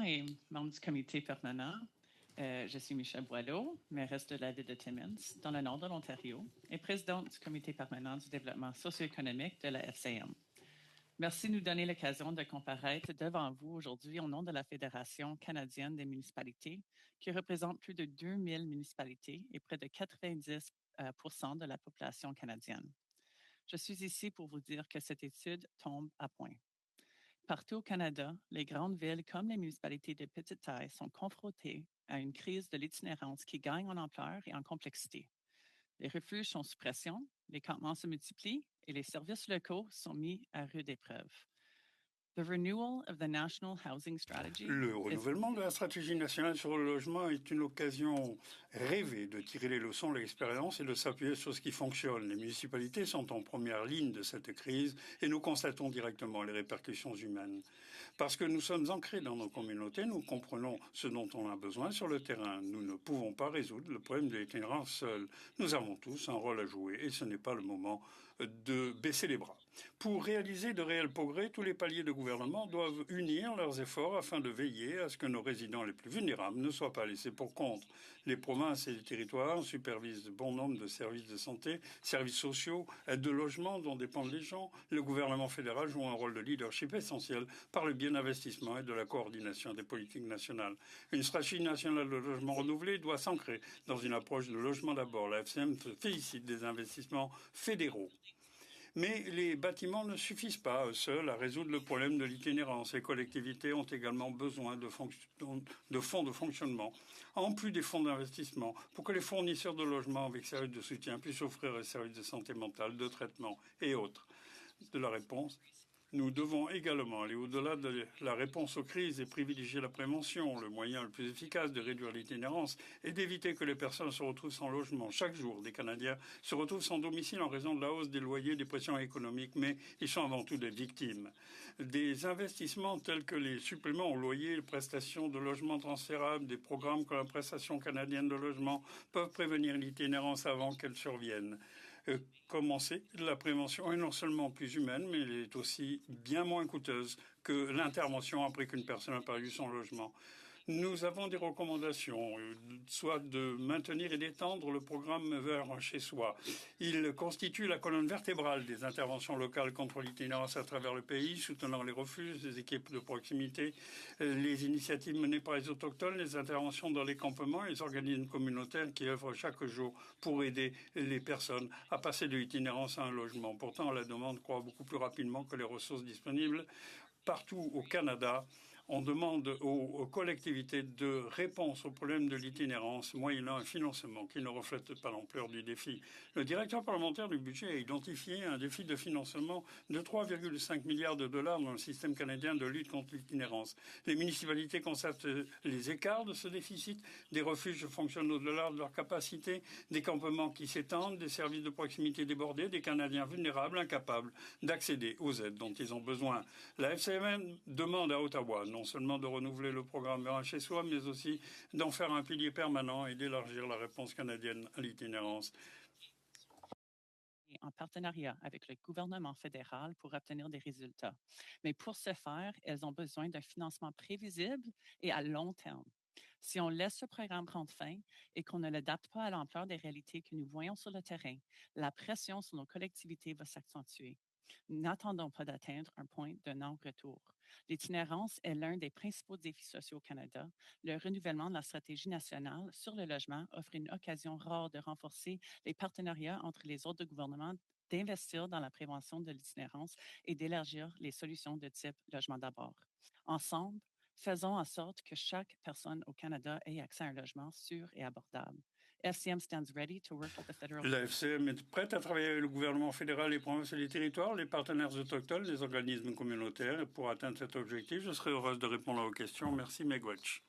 Président et membre du comité permanent. Je suis Michelle Boileau, mairesse de la ville de Timmins, dans le nord de l'Ontario, et présidente du comité permanent du développement socio-économique de la FCM. Merci de nous donner l'occasion de comparaître devant vous aujourd'hui au nom de la Fédération canadienne des municipalités, qui représente plus de 2000 municipalités et près de 90 de la population canadienne. Je suis ici pour vous dire que cette étude tombe à point. Partout au Canada, les grandes villes comme les municipalités de petite taille sont confrontées à une crise de l'itinérance qui gagne en ampleur et en complexité. Les refuges sont sous pression, les campements se multiplient et les services locaux sont mis à rude épreuve. Le renouvellement de la stratégie nationale sur le logement est une occasion rêvée de tirer les leçons de l'expérience et de s'appuyer sur ce qui fonctionne. Les municipalités sont en première ligne de cette crise et nous constatons directement les répercussions humaines. Parce que nous sommes ancrés dans nos communautés, nous comprenons ce dont on a besoin sur le terrain. Nous ne pouvons pas résoudre le problème de l'itinérance seul. Nous avons tous un rôle à jouer et ce n'est pas le moment de baisser les bras. Pour réaliser de réels progrès, tous les paliers de gouvernement doivent unir leurs efforts afin de veiller à ce que nos résidents les plus vulnérables ne soient pas laissés pour compte. Les provinces et les territoires supervisent bon nombre de services de santé, services sociaux, aides de logement dont dépendent les gens. Le gouvernement fédéral joue un rôle de leadership essentiel par le biais d'investissement et de la coordination des politiques nationales. Une stratégie nationale de logement renouvelée doit s'ancrer dans une approche de logement d'abord. La FCM se félicite des investissements fédéraux. Mais les bâtiments ne suffisent pas seuls à résoudre le problème de l'itinérance. Les collectivités ont également besoin de fonds de fonctionnement, en plus des fonds d'investissement, pour que les fournisseurs de logements avec services de soutien puissent offrir des services de santé mentale, de traitement et autres. De la réponse, nous devons également aller au-delà de la réponse aux crises et privilégier la prévention. Le moyen le plus efficace de réduire l'itinérance est d'éviter que les personnes se retrouvent sans logement. Chaque jour, des Canadiens se retrouvent sans domicile en raison de la hausse des loyers, des pressions économiques, mais ils sont avant tout des victimes. Des investissements tels que les suppléments au loyer, les prestations de logement transférables, des programmes comme la prestation canadienne de logement peuvent prévenir l'itinérance avant qu'elle survienne. Commencer, la prévention est non seulement plus humaine, mais elle est aussi bien moins coûteuse que l'intervention après qu'une personne a perdu son logement. Nous avons des recommandations, soit de maintenir et d'étendre le programme vers chez soi. Il constitue la colonne vertébrale des interventions locales contre l'itinérance à travers le pays, soutenant les refuges, les équipes de proximité, les initiatives menées par les autochtones, les interventions dans les campements et les organismes communautaires qui œuvrent chaque jour pour aider les personnes à passer de l'itinérance à un logement. Pourtant, la demande croît beaucoup plus rapidement que les ressources disponibles. Partout au Canada, on demande aux collectivités de réponse au problème de l'itinérance, moyennant un financement qui ne reflète pas l'ampleur du défi. Le directeur parlementaire du budget a identifié un défi de financement de 3,5 milliards de dollars dans le système canadien de lutte contre l'itinérance. Les municipalités constatent les écarts de ce déficit. Des refuges fonctionnent au-delà de leur capacité, des campements qui s'étendent, des services de proximité débordés, des Canadiens vulnérables incapables d'accéder aux aides dont ils ont besoin. La FCM demande à Ottawa non seulement de renouveler le programme vers un chez soi, mais aussi d'en faire un pilier permanent et d'élargir la réponse canadienne à l'itinérance. En partenariat avec le gouvernement fédéral pour obtenir des résultats. Mais pour ce faire, elles ont besoin d'un financement prévisible et à long terme. Si on laisse ce programme prendre fin et qu'on ne l'adapte pas à l'ampleur des réalités que nous voyons sur le terrain, la pression sur nos collectivités va s'accentuer. N'attendons pas d'atteindre un point de non-retour. L'itinérance est l'un des principaux défis sociaux au Canada. Le renouvellement de la stratégie nationale sur le logement offre une occasion rare de renforcer les partenariats entre les ordres de gouvernement, d'investir dans la prévention de l'itinérance et d'élargir les solutions de type logement d'abord. Ensemble, faisons en sorte que chaque personne au Canada ait accès à un logement sûr et abordable. FCM stands ready to work with the federal... La FCM est prête à travailler avec le gouvernement fédéral, les provinces et les territoires, les partenaires autochtones, les organismes communautaires. Et pour atteindre cet objectif, je serai heureuse de répondre à vos questions. Merci, Megwitch.